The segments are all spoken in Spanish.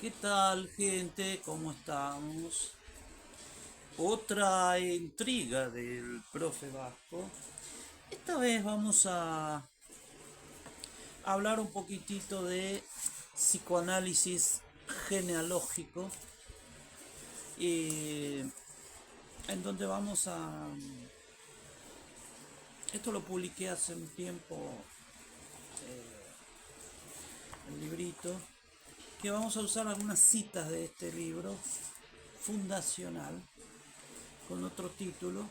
¿Qué tal, gente? ¿Cómo estamos? Otra intriga del profe Vasco. Esta vez vamos a hablar un poquitito de psicoanálisis genealógico, y en donde vamos a... Esto lo publiqué hace un tiempo, el librito, que vamos a usar algunas citas de este libro fundacional con otro título,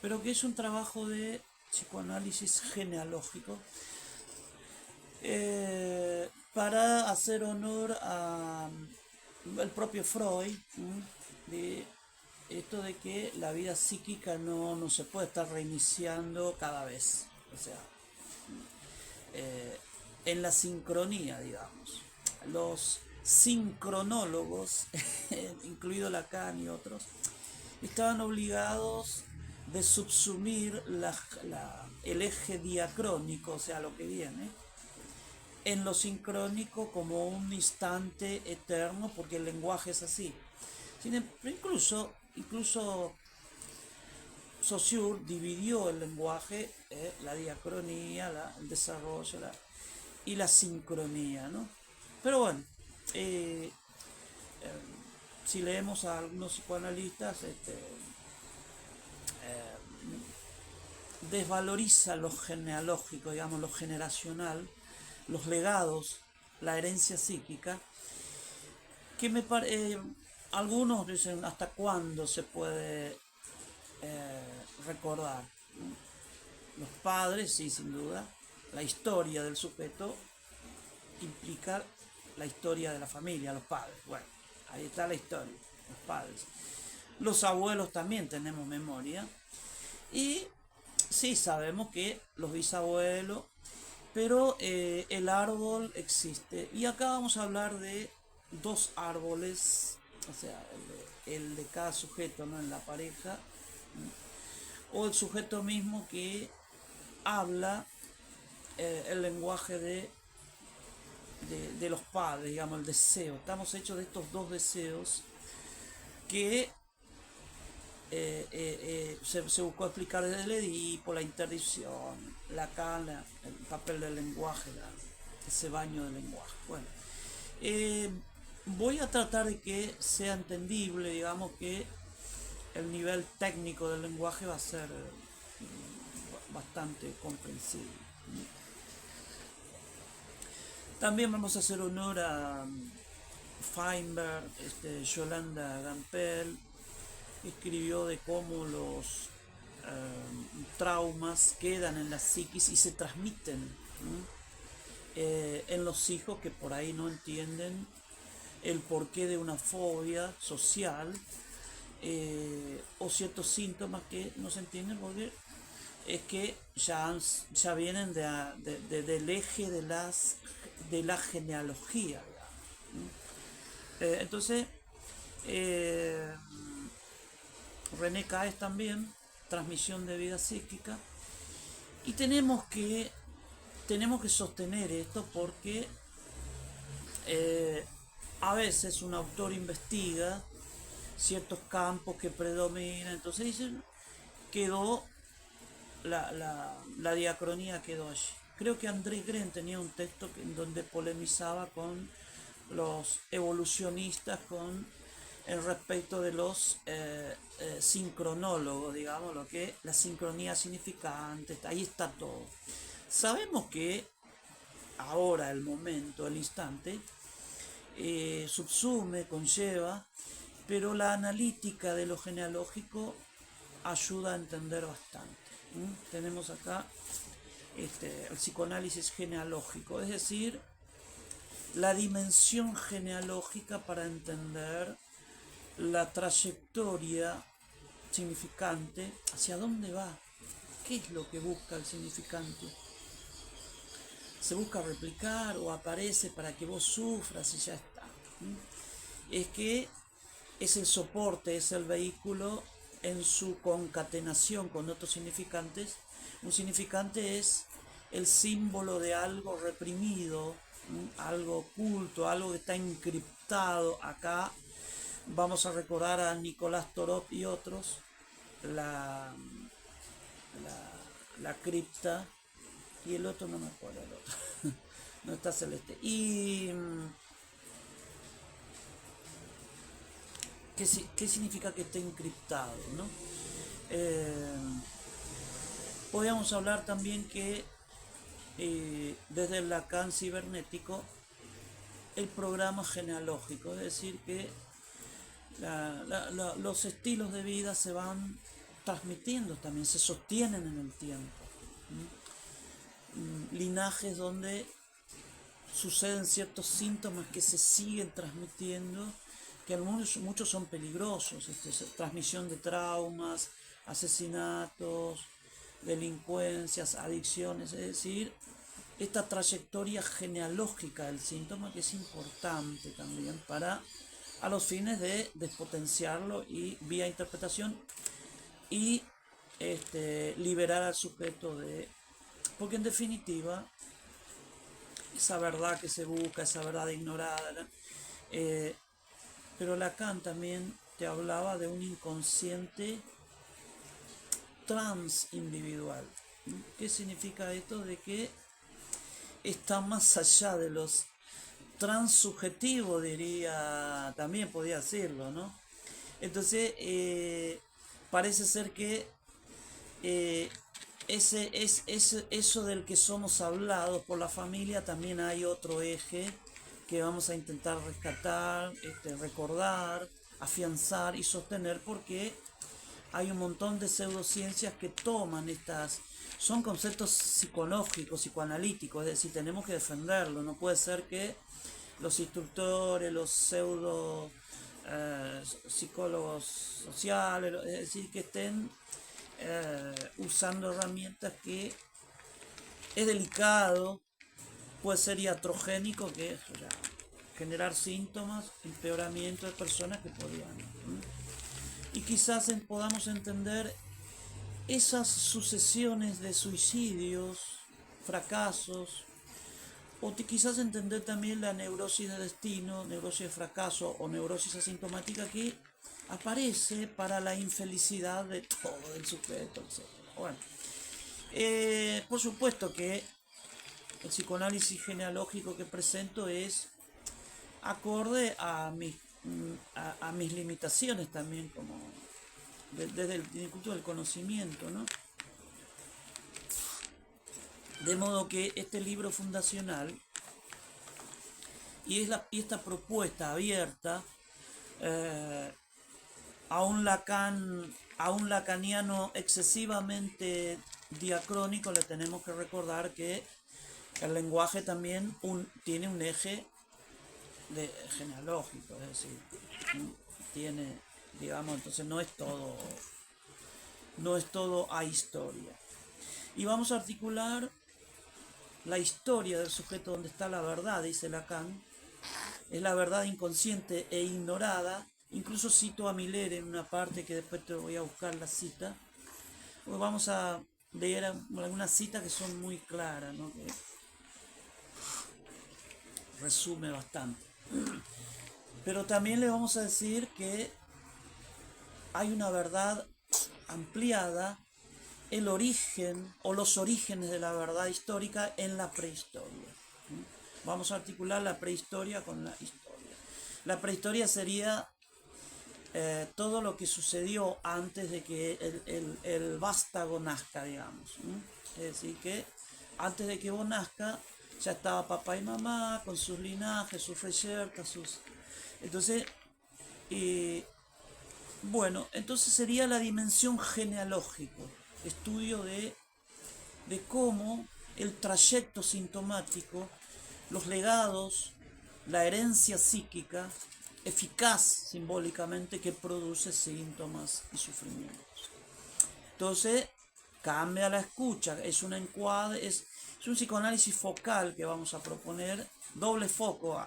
pero que es un trabajo de psicoanálisis genealógico, para hacer honor a el propio Freud, de esto de que la vida psíquica no se puede estar reiniciando cada vez, o sea, eh, en la sincronía, digamos. Los sincronólogos, incluido Lacan y otros, estaban obligados de subsumir el eje diacrónico, o sea, lo que viene, en lo sincrónico como un instante eterno, porque el lenguaje es así. Incluso Saussure dividió el lenguaje, la diacronía, el desarrollo y la sincronía, ¿no? Pero bueno, eh, si leemos a algunos psicoanalistas, desvaloriza lo genealógico, digamos, lo generacional, los legados, la herencia psíquica, que algunos dicen hasta cuándo se puede recordar. Los padres, sí, sin duda. La historia del sujeto implica la historia de la familia, los padres. Bueno, ahí está la historia, los padres. Los abuelos también tenemos memoria. Y sí, sabemos que los bisabuelos, pero el árbol existe. Y acá vamos a hablar de dos árboles, o sea, el de cada sujeto, ¿no? En la pareja, o el sujeto mismo que habla el lenguaje de los padres, digamos, el deseo. Estamos hechos de estos dos deseos que se buscó explicar desde el Edipo, la interdicción, la cana, el papel del lenguaje, ese baño del lenguaje. Bueno, eh, voy a tratar de que sea entendible, digamos que el nivel técnico del lenguaje va a ser bastante comprensible. También vamos a hacer honor a Feinberg, Yolanda Gampel, escribió de cómo los traumas quedan en la psiquis y se transmiten, ¿no? En los hijos que por ahí no entienden el porqué de una fobia social, o ciertos síntomas que no se entienden porque es que ya vienen del eje de la genealogía. Entonces, eh, René Caes también, transmisión de vida psíquica, y tenemos que sostener esto porque eh, a veces un autor investiga ciertos campos que predominan, entonces dicen, quedó la diacronía quedó allí. Creo que André Gren tenía un texto en donde polemizaba con los evolucionistas con el respecto de los sincronólogos, digamos, lo que la sincronía significante, ahí está todo. Sabemos que ahora, el momento, el instante, subsume, conlleva, pero la analítica de lo genealógico ayuda a entender bastante. Tenemos acá el psicoanálisis genealógico, es decir, la dimensión genealógica para entender la trayectoria significante, hacia dónde va, qué es lo que busca el significante. Se busca replicar o aparece para que vos sufras y ya está. Es que es el soporte, es el vehículo en su concatenación con otros significantes. Un significante es el símbolo de algo reprimido, algo oculto, algo que está encriptado acá. Vamos a recordar a Nicolás Torot y otros, la, la cripta, y el otro no me acuerdo, el otro, no está Celeste. Y ¿qué significa que esté encriptado, ¿no? Eh, Podríamos hablar también que desde el Lacan cibernético, el programa genealógico, es decir, que los estilos de vida se van transmitiendo también, se sostienen en el tiempo. Linajes donde suceden ciertos síntomas que se siguen transmitiendo, que muchos son peligrosos, transmisión de traumas, asesinatos, delincuencias, adicciones, es decir, esta trayectoria genealógica del síntoma que es importante también para a los fines de despotenciarlo y vía interpretación y liberar al sujeto de... Porque en definitiva, esa verdad que se busca, esa verdad ignorada, pero Lacan también te hablaba de un inconsciente transindividual. ¿Qué significa esto? De que está más allá de los transsubjetivos, diría, también podía decirlo, ¿no? Entonces, parece ser que eso del que somos hablados por la familia, también hay otro eje que vamos a intentar rescatar, recordar, afianzar y sostener, porque hay un montón de pseudociencias que toman son conceptos psicológicos, psicoanalíticos, es decir, tenemos que defenderlo, no puede ser que los instructores, los pseudo psicólogos sociales, es decir, que estén usando herramientas que es delicado, puede ser iatrogénico, que es generar síntomas, empeoramiento de personas que podrían. Y quizás podamos entender esas sucesiones de suicidios, fracasos, o quizás entender también la neurosis de destino, neurosis de fracaso o neurosis asintomática que aparece para la infelicidad de todo el sujeto, etc. Bueno, por supuesto que el psicoanálisis genealógico que presento es acorde a mis limitaciones también, como desde el Instituto del Conocimiento, ¿no? De modo que este libro fundacional y esta propuesta abierta a un lacaniano excesivamente diacrónico, le tenemos que recordar que el lenguaje también tiene un eje genealógico, es decir, tiene, digamos, entonces no es todo ahistoria. Y vamos a articular la historia del sujeto donde está la verdad, dice Lacan, es la verdad inconsciente e ignorada. Incluso cito a Miller en una parte que después te voy a buscar la cita. Pues vamos a leer algunas citas que son muy claras, ¿no? Que resume bastante. Pero también le vamos a decir que hay una verdad ampliada, el origen o los orígenes de la verdad histórica en la prehistoria. Vamos a articular la prehistoria con la historia. La prehistoria sería todo lo que sucedió antes de que el vástago nazca, digamos. Es decir, que antes de que vos nazca ya estaba papá y mamá con sus linajes, sus reyertas, Entonces, bueno, entonces sería la dimensión genealógica, estudio de cómo el trayecto sintomático, los legados, la herencia psíquica, eficaz simbólicamente, que produce síntomas y sufrimientos. Entonces, cambia la escucha, es un encuadre, es un psicoanálisis focal que vamos a proponer, doble foco,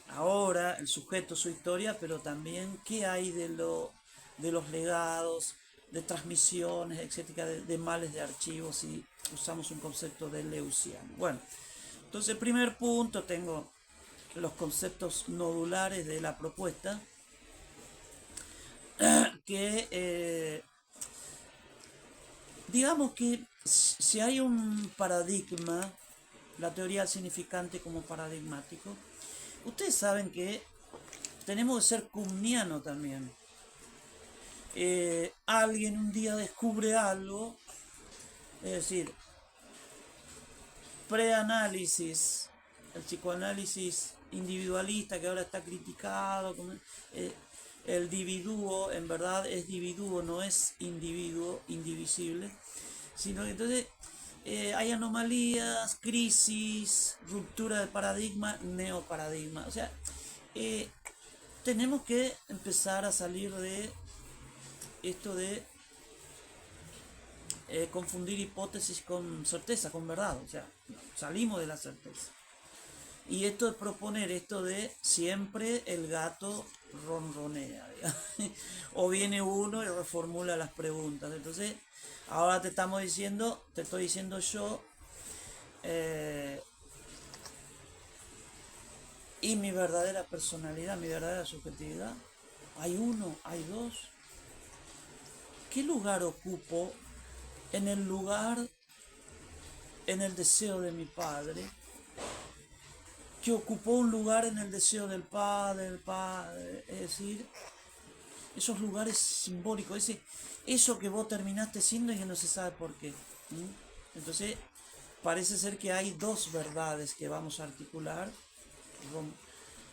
ahora el sujeto, su historia, pero también qué hay de los legados, de transmisiones, etcétera, de males de archivos, si usamos un concepto de Leuciano. Bueno, Entonces, primer punto, tengo los conceptos nodulares de la propuesta, que digamos que si hay un paradigma, la teoría del significante como paradigmático, ustedes saben que tenemos que ser kumniano también. Alguien un día descubre algo, es decir, preanálisis, el psicoanálisis individualista que ahora está criticado, eh, el dividuo en verdad es dividuo, no es individuo indivisible, sino que entonces hay anomalías, crisis, ruptura de paradigma, neoparadigma. O sea, eh, tenemos que empezar a salir de esto de confundir hipótesis con certeza, con verdad. O sea, salimos de la certeza. Y esto de proponer esto de siempre el gato ronronea, o viene uno y reformula las preguntas. Entonces, ahora te estoy diciendo yo, eh, y mi verdadera personalidad, mi verdadera subjetividad. Hay uno, hay dos. ¿Qué lugar ocupo en el lugar, en el deseo de mi padre? Que ocupó un lugar en el deseo del padre, es decir, esos lugares simbólicos, eso que vos terminaste siendo y que no se sabe por qué. Entonces, parece ser que hay dos verdades que vamos a articular.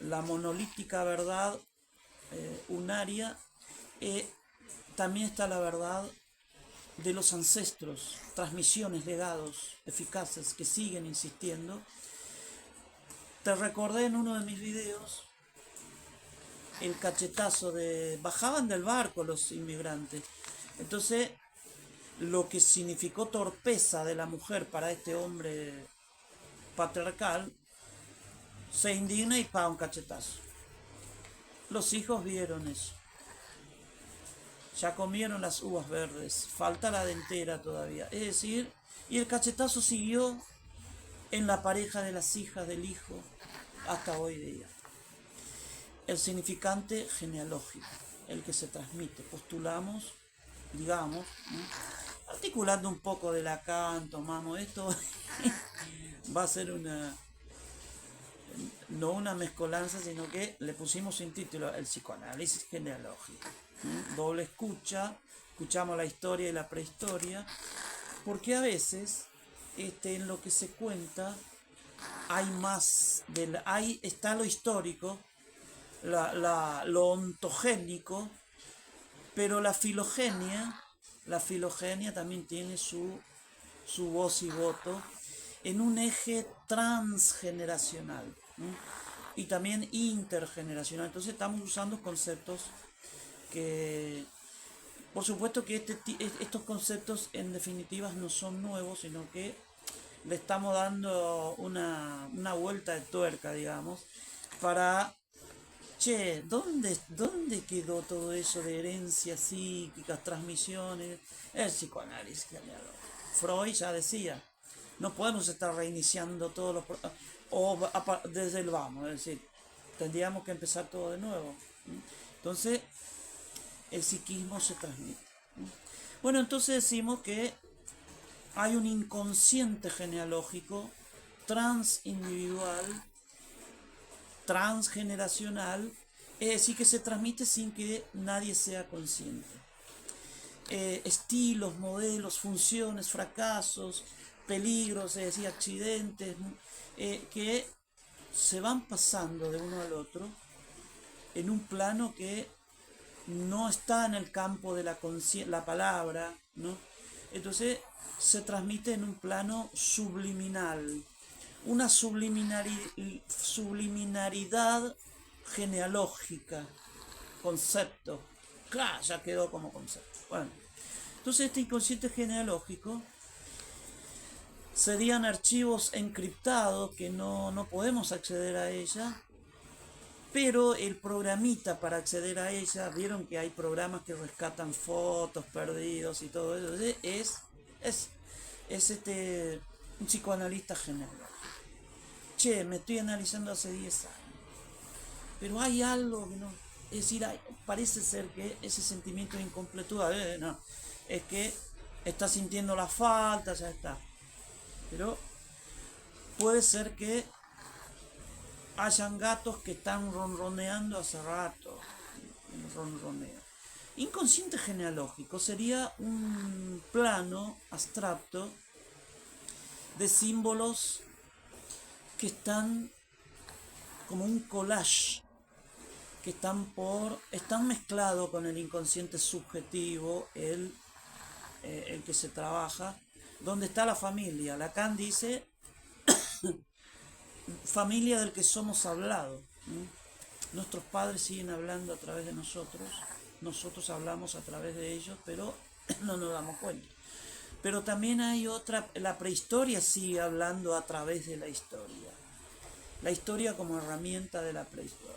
La monolítica verdad unaria, también está la verdad de los ancestros, transmisiones, legados eficaces que siguen insistiendo. Te recordé en uno de mis videos el cachetazo de... Bajaban del barco los inmigrantes. Entonces, lo que significó torpeza de la mujer para este hombre patriarcal, se indigna y paga un cachetazo. Los hijos vieron eso. Ya comieron las uvas verdes, falta la dentera todavía. Es decir, y el cachetazo siguió en la pareja de las hijas del hijo hasta hoy día. El significante genealógico, el que se transmite, postulamos, digamos, articulando un poco de Lacan, tomamos esto, va a ser no una mezcolanza, sino que le pusimos un título, el psicoanálisis genealógico. Doble escucha, escuchamos la historia y la prehistoria, porque a veces en lo que se cuenta hay más, ahí está lo histórico, lo ontogénico, pero la filogenia también tiene su voz y voto en un eje transgeneracional, ¿no? Y también intergeneracional. Entonces estamos usando conceptos que, por supuesto que estos conceptos en definitiva no son nuevos, sino que le estamos dando una vuelta de tuerca, digamos, para, che, ¿dónde quedó todo eso de herencias psíquicas, transmisiones? El psicoanálisis. Freud ya decía, no podemos estar reiniciando todos los... o desde el vamos, es decir, tendríamos que empezar todo de nuevo. Entonces, el psiquismo se transmite. Bueno, entonces decimos que hay un inconsciente genealógico transindividual, transgeneracional, es decir, que se transmite sin que nadie sea consciente. Estilos, modelos, funciones, fracasos, peligros, es decir, accidentes, que se van pasando de uno al otro en un plano que no está en el campo de la palabra, ¿no? Entonces se transmite en un plano subliminal, una subliminaridad genealógica, concepto. Claro, ya quedó como concepto. Bueno, entonces este inconsciente genealógico serían archivos encriptados que no podemos acceder a ella, pero el programita para acceder a ella, vieron que hay programas que rescatan fotos perdidos y todo eso, es un psicoanalista general. che, me estoy analizando hace 10 años, pero hay algo que no, es decir, parece ser que ese sentimiento de incompletud, no, es que está sintiendo la falta, ya está, pero puede ser que hayan gatos que están ronroneando hace rato, ronroneo. Inconsciente genealógico sería un plano abstracto de símbolos que están como un collage, que están mezclados con el inconsciente subjetivo, el que se trabaja, donde está la familia. Lacan dice familia del que somos hablados. Nuestros padres siguen hablando a través de nosotros hablamos a través de ellos, pero no nos damos cuenta. Pero también hay otra, la prehistoria sigue hablando a través de la historia como herramienta de la prehistoria,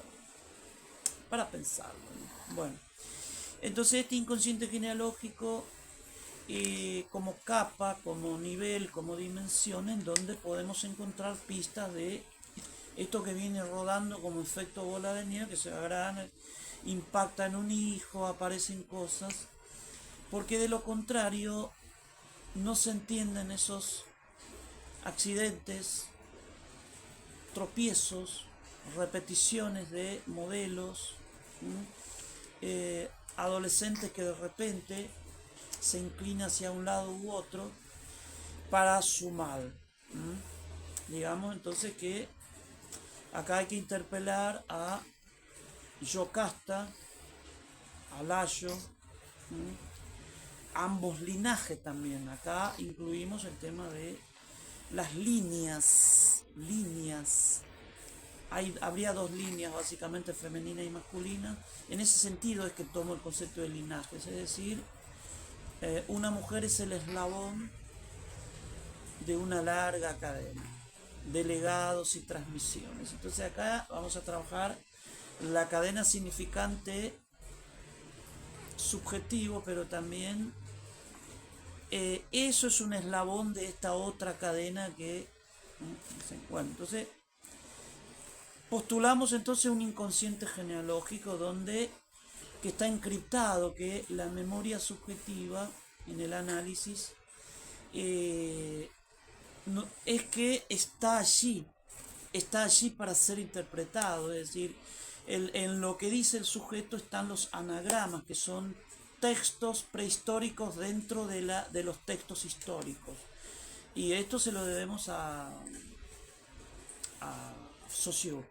para pensarlo, ¿no? Bueno, entonces este inconsciente genealógico como capa, como nivel, como dimensión, en donde podemos encontrar pistas de esto que viene rodando como efecto bola de nieve, que se agranda, impacta en un hijo, aparecen cosas, porque de lo contrario no se entienden esos accidentes, tropiezos, repeticiones de modelos, adolescentes que de repente se inclina hacia un lado u otro para su mal. Digamos entonces que acá hay que interpelar a Yocasta, a Layo, ambos linajes también. Acá incluimos el tema de las líneas. Habría dos líneas básicamente, femenina y masculina. En ese sentido es que tomo el concepto de linaje, es decir, una mujer es el eslabón de una larga cadena de legados y transmisiones. Entonces acá vamos a trabajar la cadena significante subjetivo, pero también eso es un eslabón de esta otra cadena que... Bueno, entonces postulamos entonces un inconsciente genealógico donde que está encriptado, que la memoria subjetiva en el análisis no, es que está allí para ser interpretado, es decir, en lo que dice el sujeto están los anagramas, que son textos prehistóricos dentro de los textos históricos. Y esto se lo debemos a Saussure.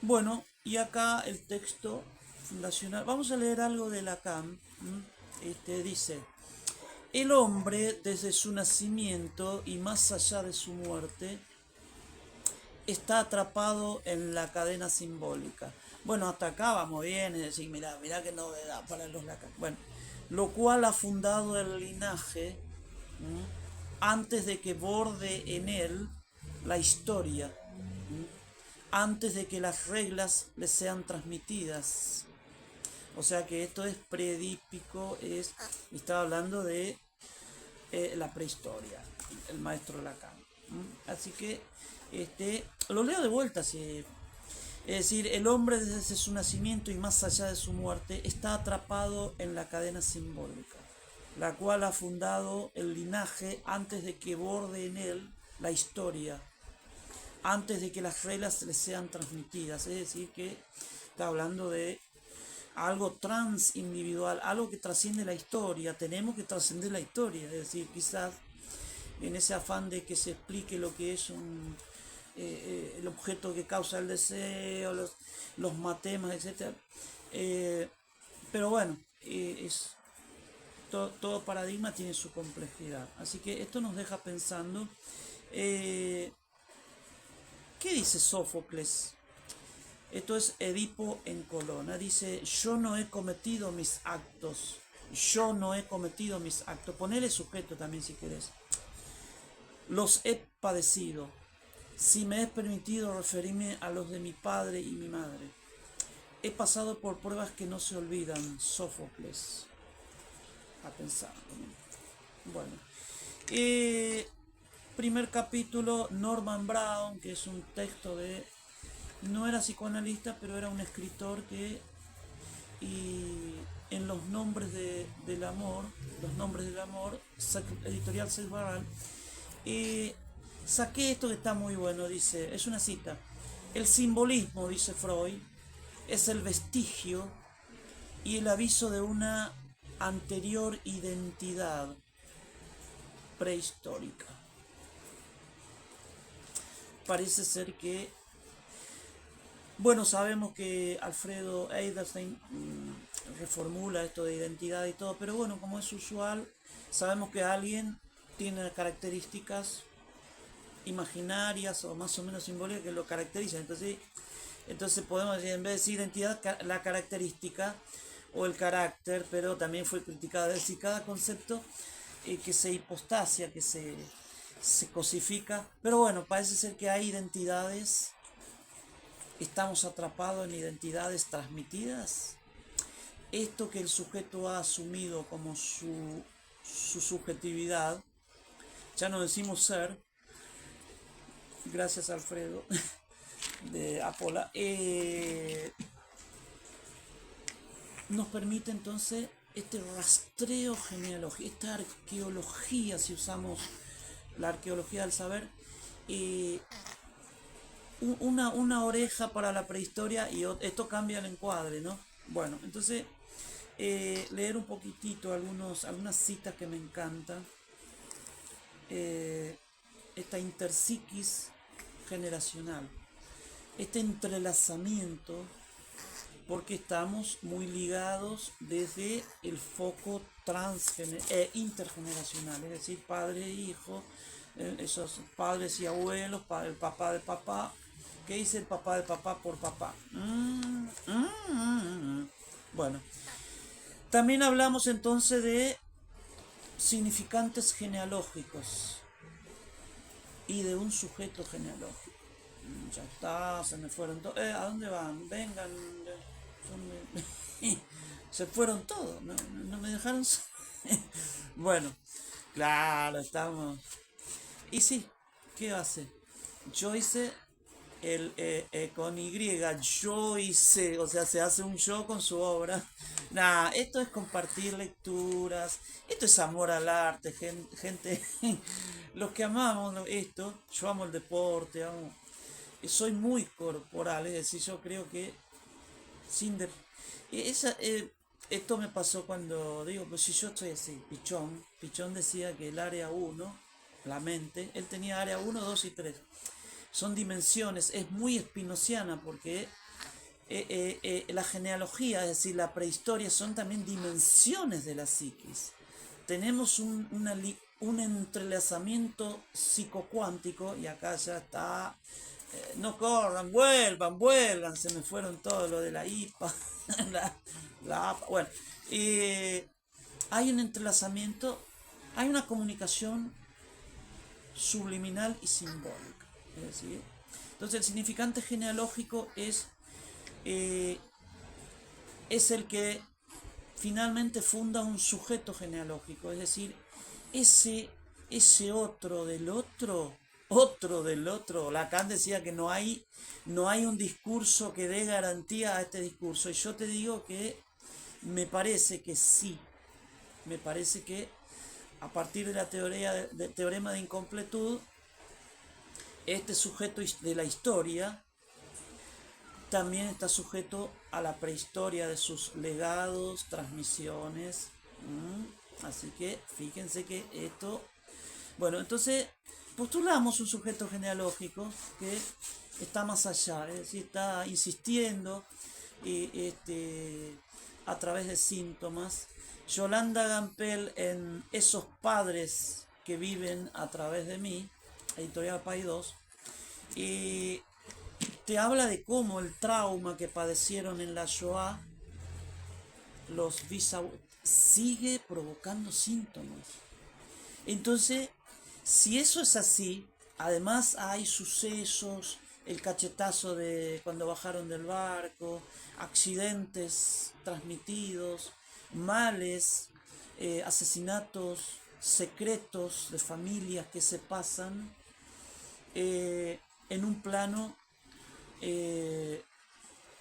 Bueno, y acá el texto fundacional. Vamos a leer algo de Lacan. Dice: el hombre, desde su nacimiento y más allá de su muerte, está atrapado en la cadena simbólica. Bueno, hasta acá vamos bien, es decir, mirá qué novedad para los Lacan. Bueno, lo cual ha fundado el linaje antes de que borde en él la historia, antes de que las reglas le sean transmitidas. O sea que esto es predípico, está hablando de la prehistoria, el maestro Lacan. Así que lo leo de vuelta. Es decir, el hombre desde su nacimiento y más allá de su muerte está atrapado en la cadena simbólica, la cual ha fundado el linaje antes de que borde en él la historia, antes de que las reglas le sean transmitidas. Es decir, que está hablando de algo transindividual, algo que trasciende la historia. Tenemos que trascender la historia, es decir, quizás en ese afán de que se explique lo que es el objeto que causa el deseo, los matemas, etc. Pero bueno, todo paradigma tiene su complejidad. Así que esto nos deja pensando. ¿Qué dice Sófocles? Esto es Edipo en Colona. Dice: yo no he cometido mis actos. Yo no he cometido mis actos. Ponele sujeto también si querés. Los he padecido. Si me es permitido referirme a los de mi padre y mi madre. He pasado por pruebas que no se olvidan. Sófocles. A pensar. Bueno. primer capítulo, Norman Brown, que es un texto de... No era psicoanalista, pero era un escritor que... Y en los nombres del amor, los nombres del amor, editorial Seix Barral, saqué esto que está muy bueno, dice, es una cita. El simbolismo, dice Freud, es el vestigio y el aviso de una anterior identidad prehistórica. Parece ser que, bueno, sabemos que Alfredo Eidelstein reformula esto de identidad y todo, pero bueno, como es usual, sabemos que alguien tiene características imaginarias o más o menos simbólicas que lo caracterizan. Entonces podemos decir, en vez de decir identidad, la característica o el carácter, pero también fue criticada. Es decir, cada concepto que se hipostasia, que se cosifica. Pero bueno, parece ser que hay identidades, estamos atrapados en identidades transmitidas. Esto que el sujeto ha asumido como su subjetividad, ya no decimos ser, gracias Alfredo de Apola, nos permite entonces este rastreo genealógico, esta arqueología, si usamos la arqueología del saber, una oreja para la prehistoria y esto cambia el encuadre, ¿no? Bueno, entonces leer un poquitito algunas citas que me encantan. Esta interpsiquis generacional, este entrelazamiento, porque estamos muy ligados desde el foco intergeneracional, es decir, padre e hijo, esos padres y abuelos, el papá de papá. ¿Qué dice el papá de papá por papá? Bueno, también hablamos entonces de significantes genealógicos y de un sujeto genealógico. Ya está, se me fueron todos. ¿A dónde van? Vengan. Se fueron todos, no me dejaron. Bueno, claro, estamos. Y sí, ¿qué hace? Joyce, con Y, Joyce, o sea, se hace un yo con su obra. Nah, esto es compartir lecturas, esto es amor al arte, gente, los que amamos esto, yo amo el deporte, soy muy corporal, es decir, yo creo que sin de, esa, esto me pasó cuando digo, pues si yo estoy así, Pichón decía que el área uno, la mente, él tenía área uno, 2 y 3. Son dimensiones, es muy espinociana porque la genealogía, es decir, la prehistoria, son también dimensiones de la psiquis. Tenemos un entrelazamiento psicocuántico y acá ya está. No corran, vuelvan, se me fueron todos lo de la IPA, la APA. Bueno, hay un entrelazamiento, hay una comunicación subliminal y simbólica. Es decir, entonces el significante genealógico es el que finalmente funda un sujeto genealógico, es decir, ese otro del otro. Lacan decía que no hay un discurso que dé garantía a este discurso, y yo te digo que me parece que sí, me parece que a partir de la teorema de incompletud, este sujeto de la historia también está sujeto a la prehistoria de sus legados, transmisiones. Así que fíjense que esto... Bueno, entonces postulamos un sujeto genealógico que está más allá, es decir, está insistiendo a través de síntomas. Yolanda Gampel en Esos padres que viven a través de mí, editorial Paidós, y te habla de cómo el trauma que padecieron en la Shoah, los bisabuelos, sigue provocando síntomas. Entonces, si eso es así, además hay sucesos, el cachetazo de cuando bajaron del barco, accidentes transmitidos, males, asesinatos secretos de familias que se pasan en un plano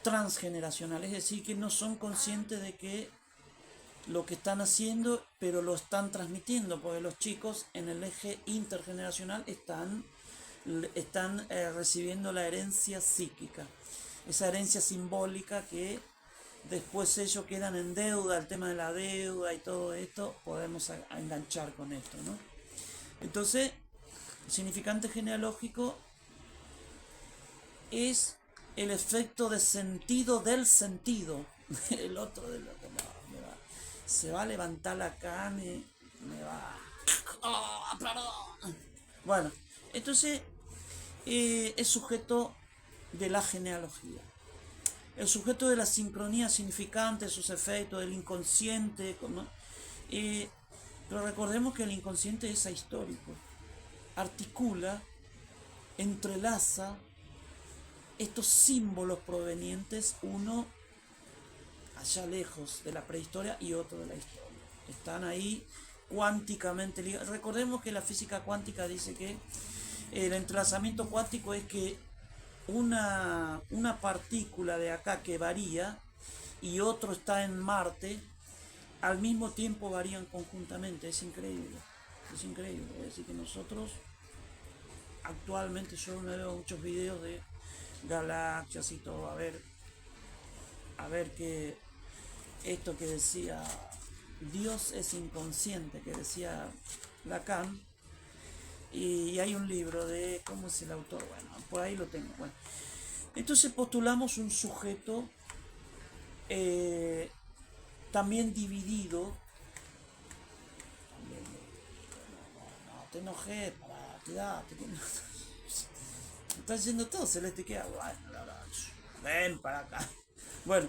transgeneracional, es decir, que no son conscientes de que lo que están haciendo, pero lo están transmitiendo, porque los chicos en el eje intergeneracional están recibiendo la herencia psíquica, esa herencia simbólica que después ellos quedan en deuda, el tema de la deuda y todo esto, podemos enganchar con esto, ¿no? Entonces, el significante genealógico es el efecto de sentido del sentido. El otro de lo que se va a levantar la carne, me va... ¡Oh, perdón! Bueno, entonces es sujeto de la genealogía. El sujeto de la sincronía significante, sus efectos, del inconsciente, pero recordemos que el inconsciente es ahistórico, articula, entrelaza estos símbolos provenientes, uno allá lejos de la prehistoria y otro de la historia. Están ahí cuánticamente ligados. Recordemos que la física cuántica dice que el entrelazamiento cuántico es que una partícula de acá que varía y otro está en Marte, al mismo tiempo varían conjuntamente. Es increíble, es increíble. Es decir, que nosotros actualmente, yo me veo muchos videos de galaxias y todo, a ver que esto que decía Dios es inconsciente, que decía Lacan. Y hay un libro de, ¿cómo es el autor? Bueno, por ahí lo tengo. Bueno, entonces postulamos un sujeto también dividido. No te enojes, quédate. Está haciendo todo, Celeste, queda. Bueno, ven para acá. Bueno,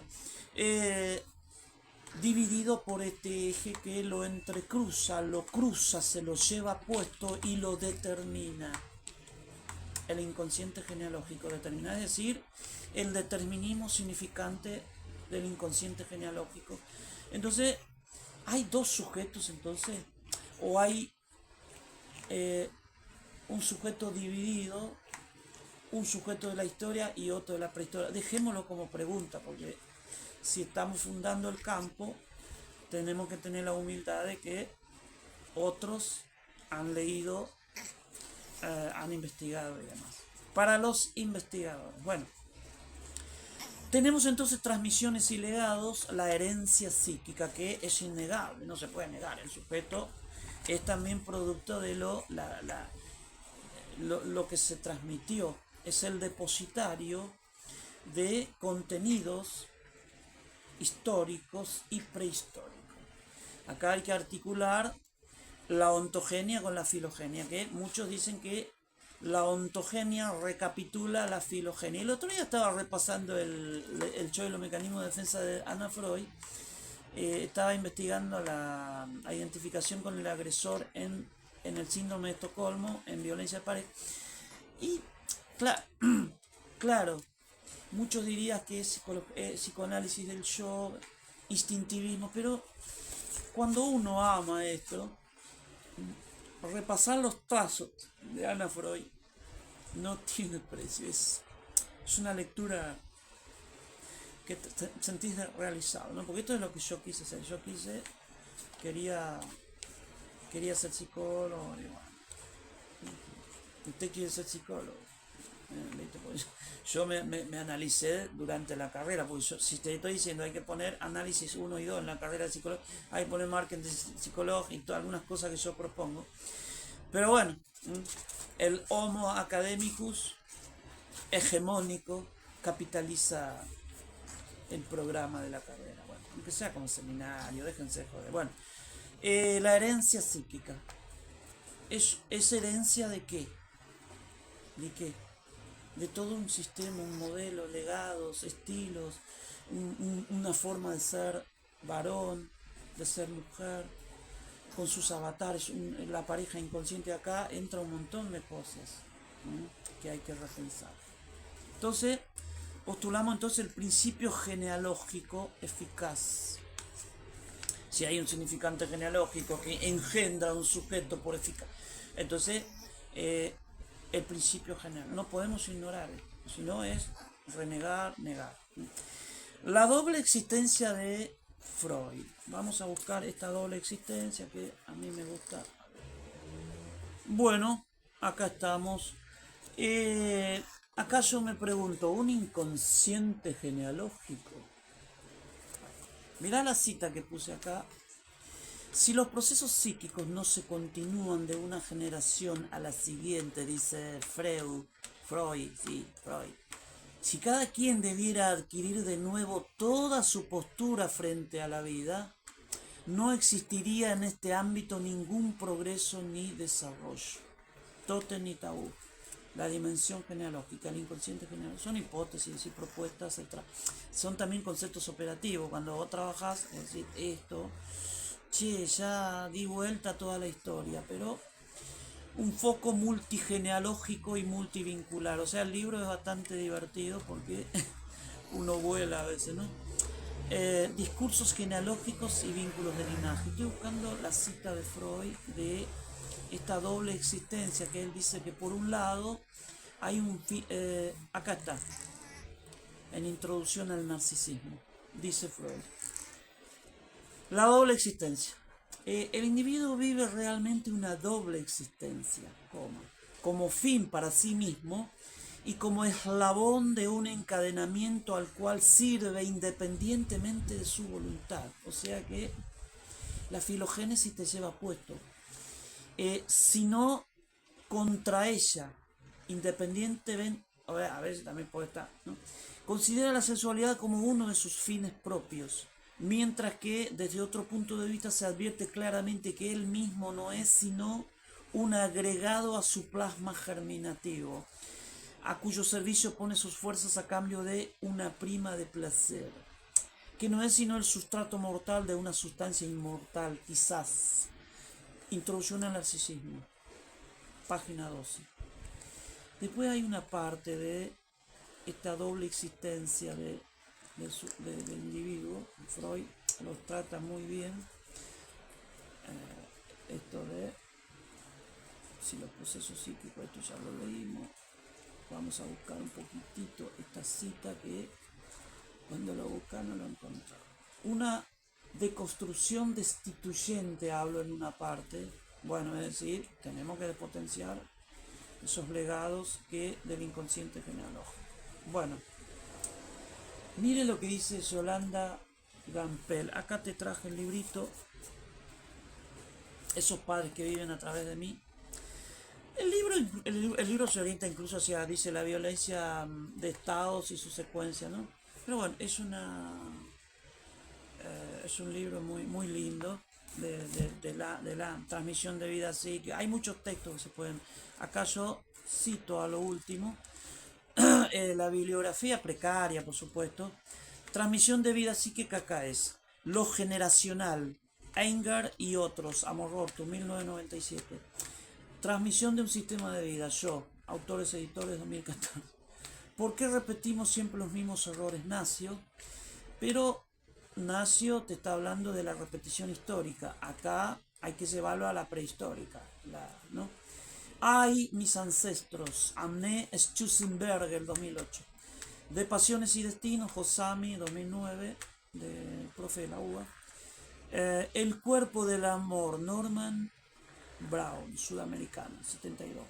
dividido por este eje que lo entrecruza, lo cruza, se lo lleva puesto y lo determina. El inconsciente genealógico determina, es decir, el determinismo significante del inconsciente genealógico. Entonces, hay dos sujetos entonces, o hay un sujeto dividido, un sujeto de la historia y otro de la prehistoria. Dejémoslo como pregunta, porque si estamos fundando el campo, tenemos que tener la humildad de que otros han leído, han investigado y demás. Para los investigadores, bueno, tenemos entonces transmisiones y legados, la herencia psíquica, que es innegable, no se puede negar. El sujeto es también producto de lo que se transmitió, es el depositario de contenidos históricos y prehistóricos. Acá hay que articular la ontogenia con la filogenia, que muchos dicen que la ontogenia recapitula la filogenia. El otro día estaba repasando el show y los mecanismos de defensa de Anna Freud. Estaba investigando la identificación con el agresor en el síndrome de Estocolmo, en violencia de pareja. Y claro, muchos dirían que es psicoanálisis del yo, instintivismo, pero cuando uno ama esto, repasar los trazos de Anna Freud no tiene precio. Es una lectura que te sentís realizado, ¿no? Porque esto es lo que yo quise hacer. Quería ser psicólogo. Y bueno, usted quiere ser psicólogo. Yo me analicé durante la carrera, porque si te estoy diciendo hay que poner análisis 1 y 2 en la carrera de psicología, hay que poner marketing psicológico y algunas cosas que yo propongo. Pero bueno, el homo academicus hegemónico capitaliza el programa de la carrera. Bueno, aunque sea como seminario, déjense joder. Bueno, la herencia psíquica. ¿Es herencia de qué? ¿De qué? De todo un sistema, un modelo, legados, estilos, una forma de ser varón, de ser mujer, con sus avatares, la pareja inconsciente. Acá entra un montón de cosas, ¿no?, que hay que repensar. Entonces, postulamos entonces el principio genealógico eficaz. Si hay un significante genealógico que engendra un sujeto por eficacia. Entonces, el principio general. No podemos ignorar esto, si no es renegar, negar. La doble existencia de Freud. Vamos a buscar esta doble existencia que a mí me gusta. Bueno, acá estamos. Acá yo me pregunto, ¿un inconsciente genealógico? Mirá la cita que puse acá. Si los procesos psíquicos no se continúan de una generación a la siguiente, dice Freud. Si cada quien debiera adquirir de nuevo toda su postura frente a la vida, no existiría en este ámbito ningún progreso ni desarrollo. Totem ni tabú. La dimensión genealógica, el inconsciente genealógico, son hipótesis y propuestas, etc. Son también conceptos operativos. Cuando vos trabajás, es decir, esto, ya di vuelta a toda la historia, pero un foco multigenealógico y multivincular. O sea, el libro es bastante divertido porque uno vuela a veces, ¿no? Discursos genealógicos y vínculos de linaje. Estoy buscando la cita de Freud de esta doble existencia que él dice que por un lado hay un... acá está, en Introducción al Narcisismo, dice Freud. La doble existencia. El individuo vive realmente una doble existencia, como fin para sí mismo y como eslabón de un encadenamiento al cual sirve independientemente de su voluntad. O sea que la filogénesis te lleva puesto. Sino contra ella, independientemente, a veces también puede estar, ¿no? Considera la sexualidad como uno de sus fines propios, mientras que desde otro punto de vista se advierte claramente que él mismo no es sino un agregado a su plasma germinativo, a cuyo servicio pone sus fuerzas a cambio de una prima de placer, que no es sino el sustrato mortal de una sustancia inmortal, quizás. Introducción al narcisismo, página 12. Después hay una parte de esta doble existencia del individuo. Freud los trata muy bien. Esto de si los procesos psíquicos, esto ya lo leímos. Vamos a buscar un poquitito esta cita que cuando lo buscan no lo encontraron. Una deconstrucción destituyente, hablo en una parte. Bueno, es decir, tenemos que despotenciar esos legados del inconsciente genealógico. Bueno, mire lo que dice Yolanda Gampel. Acá te traje el librito, Esos padres que viven a través de mí. El libro se orienta incluso hacia, dice, la violencia de estados y su secuencia, ¿no? Pero bueno, es un libro muy, muy lindo de la transmisión de vida psíquica. Hay muchos textos que se pueden... Acá yo cito a lo último la bibliografía precaria, por supuesto. Transmisión de vida psíquica acá es Lo generacional, Einger y otros, Amor-Rorty, 1997. Transmisión de un sistema de vida, yo, autores, editores, 2014. ¿Por qué repetimos siempre los mismos errores? Nacio, pero Nacio te está hablando de la repetición histórica. Acá hay que llevarlo a la prehistórica, ¿no? Ay, mis ancestros, Amné Schussenberger, 2008. De Pasiones y Destinos, Josami, 2009, del profe de la UBA. El cuerpo del amor, Norman Brown, sudamericano, 72.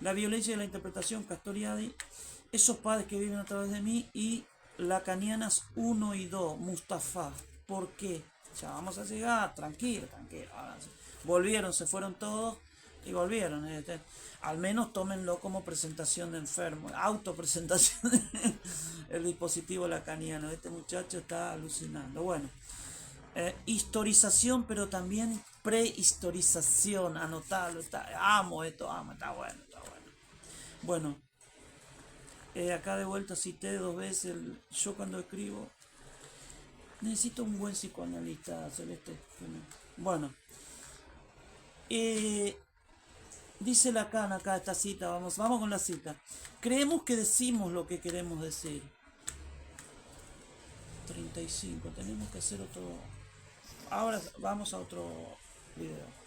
La violencia de la interpretación, Castoriadi. Esos padres que viven a través de mí. Y Lacanianas 1 y 2, Mustafa. ¿Por qué? Ya vamos a llegar, tranquilo. Volvieron, se fueron todos y volvieron. Al menos tómenlo como presentación de enfermo, autopresentación. El dispositivo lacaniano. Este muchacho está alucinando. Bueno, historización, pero también prehistorización. Anotarlo. Amo, está bueno. Bueno, acá de vuelta cité 2 veces yo cuando escribo. Necesito un buen psicoanalista, Celeste. Bueno, dice Lacan acá esta cita, vamos con la cita. Creemos que decimos lo que queremos decir. 35, tenemos que hacer otro... ahora vamos a otro video.